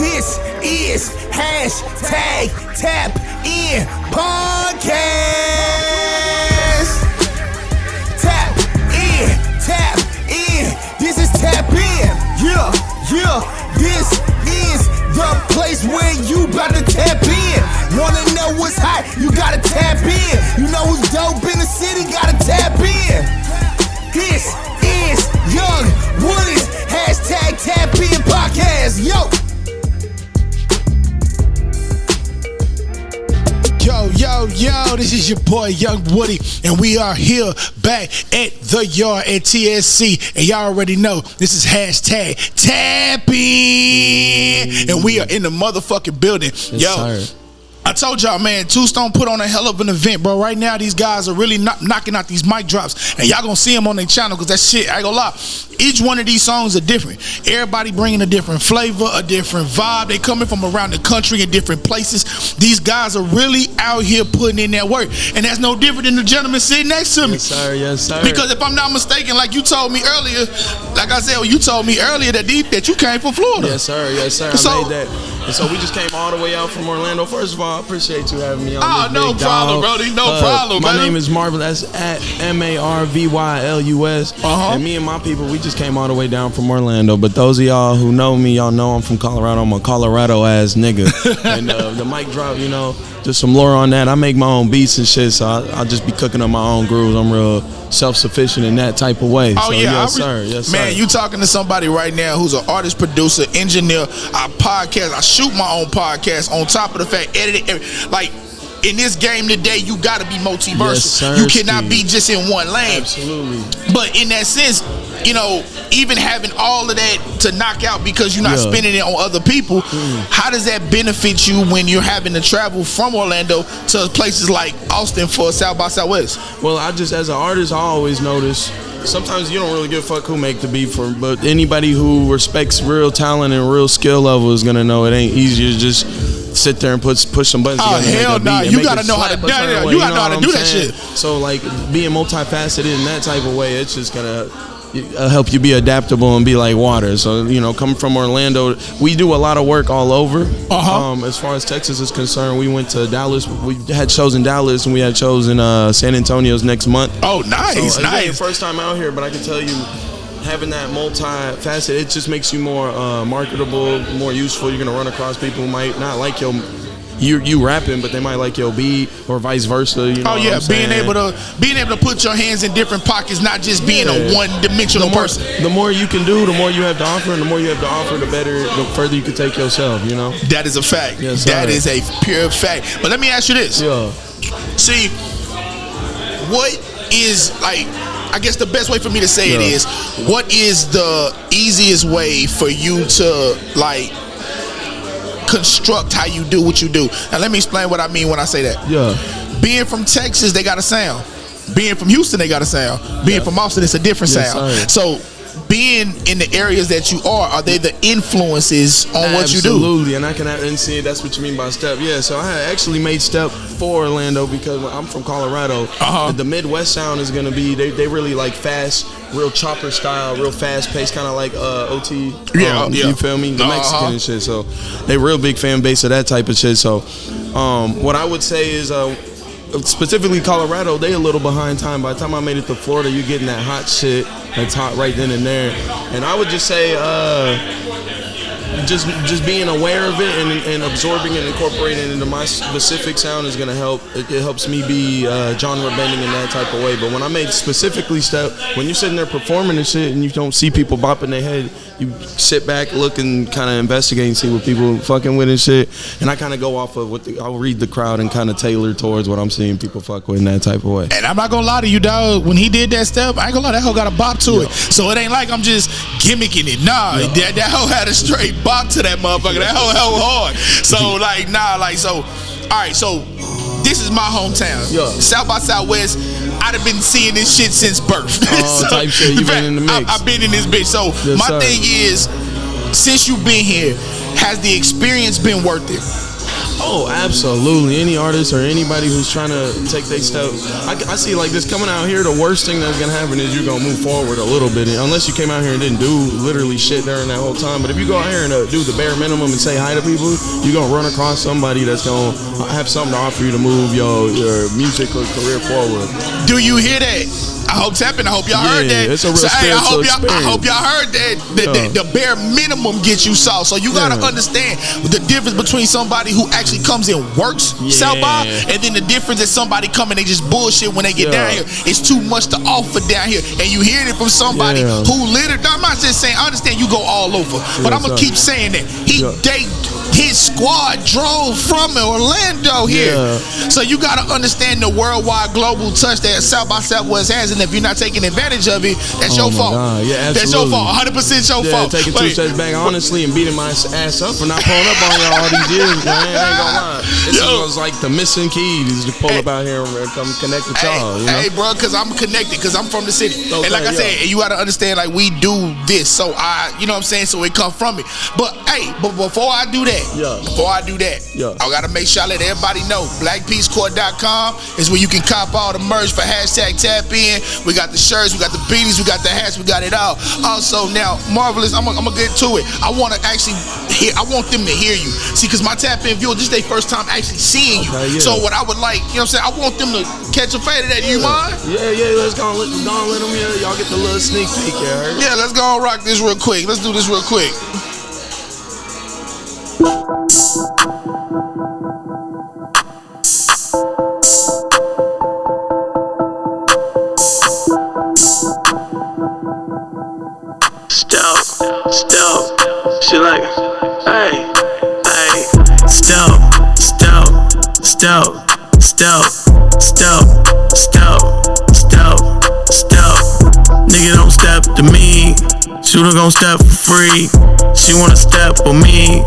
This is hashtag Tap In Podcast. Tap in. This is Tap In. Yeah. This is the place where you about to tap in. Wanna know what's hot? You gotta tap in. You know who's dope in the city? Gotta tap in. This is Young Woody's hashtag Tap In Podcast. Yo. Yo, this is your boy Young Woody, and we are here back at the yard at TSC, and y'all already know this is hashtag Tapin, and we are in the motherfucking building. Yes, I told y'all, man, Two Stone put on a hell of an event, bro. Right now, these guys are really knocking out these mic drops, and y'all gonna see them on their channel, because that shit, I ain't gonna lie, each one of these songs are different. Everybody bringing a different flavor, a different vibe. They coming from around the country in different places. These guys are really out here putting in that work, and that's no different than the gentleman sitting next to me. Yes, sir. Because if I'm not mistaken, like you told me earlier, you told me earlier that you came from Florida. Yes, sir. I made that. And so we just came all the way out from Orlando. First of all, I appreciate you having me on. Oh, no problem, Brody. No problem, my name is Marvylus, at Marvylus. And me and my people, we just came all the way down from Orlando. But those of y'all who know me, y'all know I'm from Colorado. I'm a Colorado ass nigga. And the mic drop, just some lore on that. I make my own beats and shit, so I'll just be cooking up my own grooves. I'm real self-sufficient in that type of way. Oh, so, yeah. Yes, sir. Man, you talking to somebody right now who's an artist, producer, engineer. I podcast. I shoot my own podcast on top of the fact, edit it. Like, in this game today, you got to be multiversal. Yes, you cannot be just in one lane. Absolutely. But in that sense, even having all of that to knock out because you're not spending it on other people, how does that benefit you when you're having to travel from Orlando to places like Austin for South by Southwest? Well, as an artist, I always notice sometimes you don't really give a fuck who make the beat for, but anybody who respects real talent and real skill level is gonna know it ain't easy to just sit there and push some buttons together. Oh, hell no. You gotta know how to do that. You gotta know how to do that shit. So, like, being multifaceted in that type of way, it's just gonna help you be adaptable and be like water. So, coming from Orlando, we do a lot of work all over. As far as Texas is concerned, we went to Dallas. We had shows in Dallas, and we had shows in San Antonio's next month. Oh, nice, so, nice. Again, first time out here, but I can tell you, having that multifaceted, it just makes you more marketable, more useful. You're gonna run across people who might not like you rapping, but they might like your beat, or vice versa. Being able to put your hands in different pockets, not just being a one-dimensional person. The more you can do, the more you have to offer, and the more you have to offer, the further you can take yourself. That is a fact. Yes, that is a pure fact. But let me ask you this. Yeah. See, what is, like, I guess the best way for me to say it is, what is the easiest way for you to, like, construct how you do what you do? Now let me explain what I mean when I say that. Being from Texas, they got a sound. Being from Houston, they got a sound. Being from Austin, it's a different sound. So being in the areas that you are they the influences on what you do? Absolutely, and I can see that's what you mean by step. Yeah, so I had actually made step for Orlando because I'm from Colorado. The Midwest sound is gonna be they really like fast, real chopper style, real fast paced, kind of like OT. You feel me? The Mexican and shit. So they real big fan base of that type of shit. So what I would say is specifically Colorado, they a little behind time. By the time I made it to Florida, you getting that hot shit that's hot right then and there. And I would just say just being aware of it and absorbing and incorporating it into my specific sound is gonna help. It helps me be genre bending in that type of way. But when I made specifically step, when you're sitting there performing and shit and you don't see people bopping their head, you sit back, look, and kind of investigate and see what people fucking with and shit. And I kind of go off of I'll read the crowd and kind of tailor towards what I'm seeing people fuck with in that type of way. And I'm not gonna lie to you, dog. When he did that step, I ain't gonna lie, that hoe got a bop to it. So it ain't like I'm just gimmicking it. Nah, that hoe had a straight bop to that motherfucker. That hoe hell hard. So alright, so this is my hometown. South by Southwest. I'd have been seeing this shit since birth. Type shit. You've been in the mix. I've been in this bitch. So my thing is, since you've been here, has the experience been worth it? Oh, absolutely. Any artist or anybody who's trying to take their step, I see like this coming out here. The worst thing that's gonna happen is you're gonna move forward a little bit, unless you came out here and didn't do literally shit during that whole time. But if you go out here and do the bare minimum and say hi to people, you're gonna run across somebody that's gonna have something to offer you to move your music or career forward. Do you hear that? I hope Tapin. I hope y'all heard that. It's a real spiritual experience. I hope y'all heard that. The bare minimum gets you South. So you gotta understand the difference between somebody who actually comes and works South by, and then the difference is somebody coming they just bullshit when they get down here. It's too much to offer down here, and you hear it from somebody who literally. I'm not just saying. I understand you go all over, but I'm gonna keep saying that his squad drove from Orlando here. So you gotta understand the worldwide global touch that South by Southwest has, and if you're not taking advantage of it, that's your fault. Yeah, that's your fault. 100% your fault. Taking 2 steps back, honestly, and beating my ass up for not pulling up on y'all all these years, man. I ain't gonna lie. This was like the missing key to pull up out here and come connect with y'all. You know? Hey, bro, because I'm connected, because I'm from the city. And like I said, you gotta understand, like, we do this. So you know what I'm saying? So it come from it. But before I do that, I gotta make sure I let everybody know blackpeacecorps.com is where you can cop all the merch for #Tapin. We got the shirts, we got the beanies, we got the hats, we got it all. Also now, Marvylus, I'm gonna get to it. I want to actually I want them to hear you. See, because my Tapin viewers, this is their first time actually seeing you. So what I would like, you know what I'm saying, I want them to catch a fade of that. You mind? Yeah, let's go let them hear. Y'all get the little sneak peek here. Yeah, let's go and rock this real quick. Let's do this real quick. Step, she like, hey, step. Nigga don't step to me, shooter gon' step for free. She wanna step with me,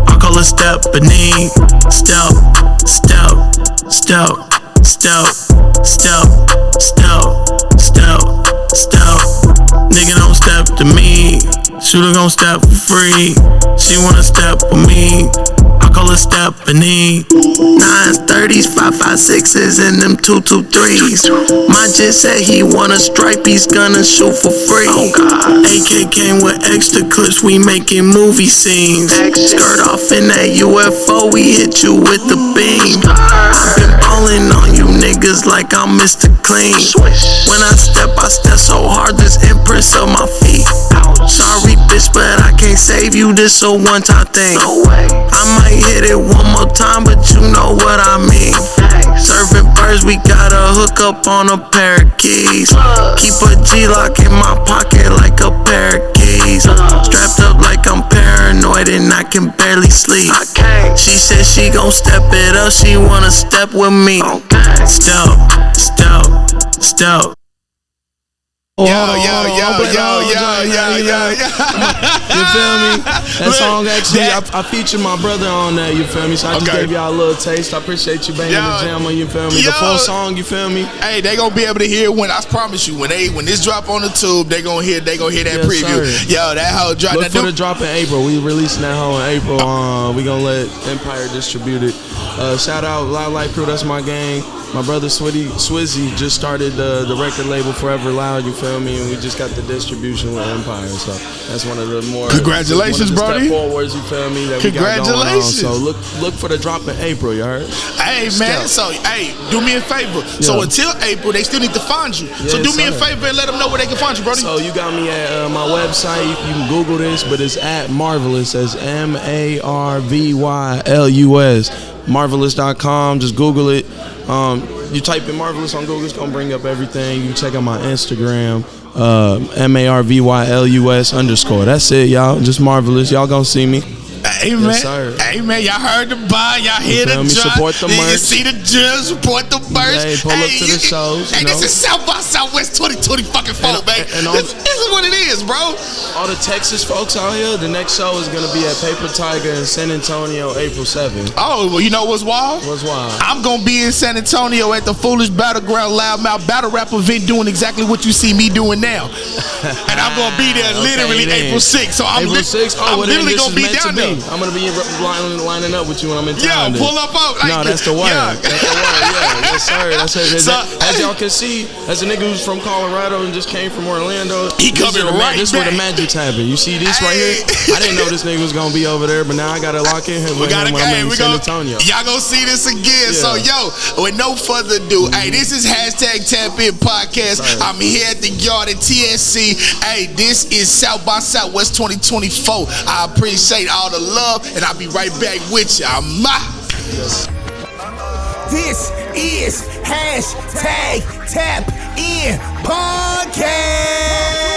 I call her step beneath. Step. Nigga don't step to me, shooter gon' step for free. She wanna step with me, I call her step beneath. 9s, 30s, 5.56s, and them 2.23s. My jit said he wanna stripe, he's gonna shoot for free. AK came with extra clips, we making movie scenes. Skirt off in that UFO, we hit you with the beam. I've been ballin' on you niggas like I'm Mr. Clean. When I step so hard, this imprints on my feet. Sorry bitch, but I can't save you, this a one-time thing. I might hit it one more time, but you know what I mean. Serving birds, we got a hook up on a pair of keys. Keep a G-lock in my pocket like a pair of keys. Strapped up like I'm paranoid and I can barely sleep. She said she gon' step it up, she wanna step with me. Step. Yo. You feel me? That song actually, I featured my brother on that, you feel me? So I just gave y'all a little taste. I appreciate you banging the jam on, you feel me? The full song, you feel me? Hey, they gonna be able to hear it when, I promise you, when this drop on the tube, they gonna hear that preview. Sir. Yo, that whole drop. Look for the drop in April. We releasing that whole in April. We gonna let Empire distribute it. Shout out Loud Light Crew, that's my gang. My brother Swizzy just started the record label Forever Loud, you feel me? And we just got the distribution with Empire, so that's one of the more congratulations, brody. Step forwards, you feel me? That congratulations. We got going on. So look for the drop in April, you heard? Hey man, so do me a favor. So until April, they still need to find you. So do me a favor and let them know where they can find you, brody. So you got me at my website. You can Google this, but it's at Marvylus. That's Marvylus. Marvylus.com. Just Google it. You type in Marvylus on Google, it's gonna bring up everything. You can check out my Instagram, Marvylus_. That's it, y'all. Just Marvylus. Y'all gonna see me. Hey man, y'all heard the buy, y'all hear the drop. Support the merch. You see the drill, support the merch. Hey, pull up to the shows. Hey, this is South by Southwest 2024, baby. This is what it is, bro. All the Texas folks out here, the next show is gonna be at Paper Tiger in San Antonio, April 7th. Oh, well, you know what's wild? What's wild? I'm gonna be in San Antonio at the Foolish Battleground Loudmouth Battle Rap event, doing exactly what you see me doing now. And I'm gonna be there literally April 6th. So I'm literally gonna be down there. I'm gonna be lining up with you when I'm in town. Pull up. No, that's the wire. Yeah. That's the wire. Yeah, yes sir. That's it. So, as y'all can see, as a nigga who's from Colorado and just came from Orlando, he coming right This is where the magic's happening. You see this right here? I didn't know this nigga was gonna be over there, but now I gotta lock in him when I'm in San Antonio. Y'all gonna see this again. Yeah. So with no further ado, hey, this is #Tapin podcast. I'm here at the yard at TSC. Hey, this is South by Southwest 2024. I appreciate all the love, and I'll be right back with you. This is #Tapin podcast.